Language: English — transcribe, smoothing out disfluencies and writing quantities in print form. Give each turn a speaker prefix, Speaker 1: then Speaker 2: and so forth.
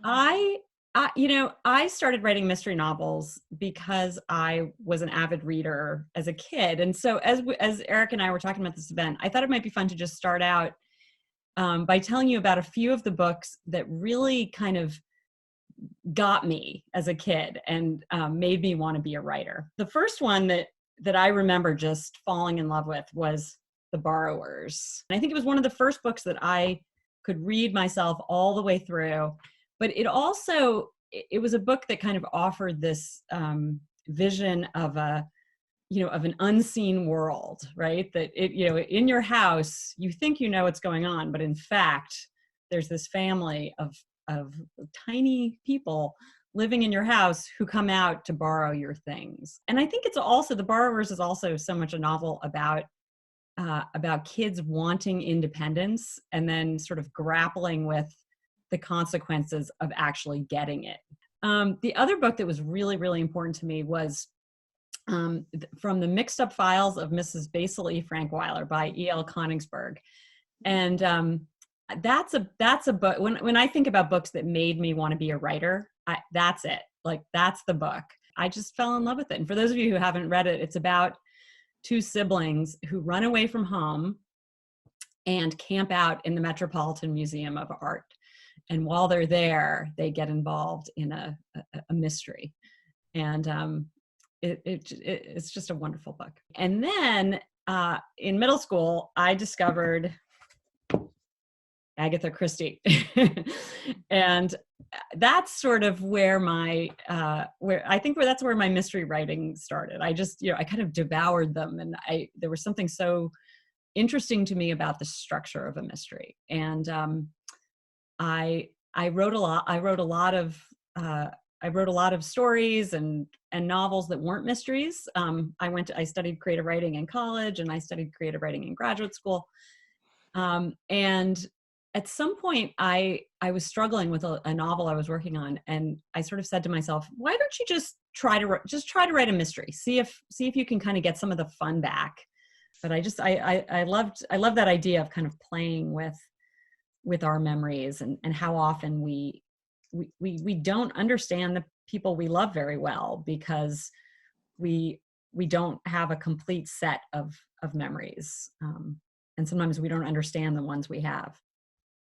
Speaker 1: I, I started writing mystery novels because I was an avid reader as a kid. And so as Eric and I were talking about this event, I thought it might be fun to just start out by telling you about a few of the books that really kind of got me as a kid and made me want to be a writer. The first one that I remember just falling in love with was The Borrowers. And I think it was one of the first books that I could read myself all the way through. But it was a book that kind of offered this vision of of an unseen world, right? That in your house, you think you know what's going on, but in fact, there's this family of tiny people living in your house who come out to borrow your things. And I think it's also The Borrowers is also so much a novel about kids wanting independence and then sort of grappling with the consequences of actually getting it. The other book that was really, really important to me was from the Mixed Up Files of Mrs. Basil E. Frankweiler by E.L. Konigsberg. And that's a book. When I think about books that made me want to be a writer, that's it. Like, that's the book. I just fell in love with it. And for those of you who haven't read it, it's about two siblings who run away from home and camp out in the Metropolitan Museum of Art. And while they're there, they get involved in a mystery. And it's just a wonderful book. And then in middle school, I discovered Agatha Christie. And that's sort of where that's where my mystery writing started. I kind of devoured them, and there was something so interesting to me about the structure of a mystery. And I wrote a lot. I wrote a lot of stories and novels that weren't mysteries. I studied creative writing in college, and I studied creative writing in graduate school. And at some point, I was struggling with a novel I was working on, and I sort of said to myself, "Why don't you just try to write a mystery? See if you can kind of get some of the fun back." But I loved that idea of kind of playing with our memories and how often we don't understand the people we love very well because we don't have a complete set of memories. And sometimes we don't understand the ones we have.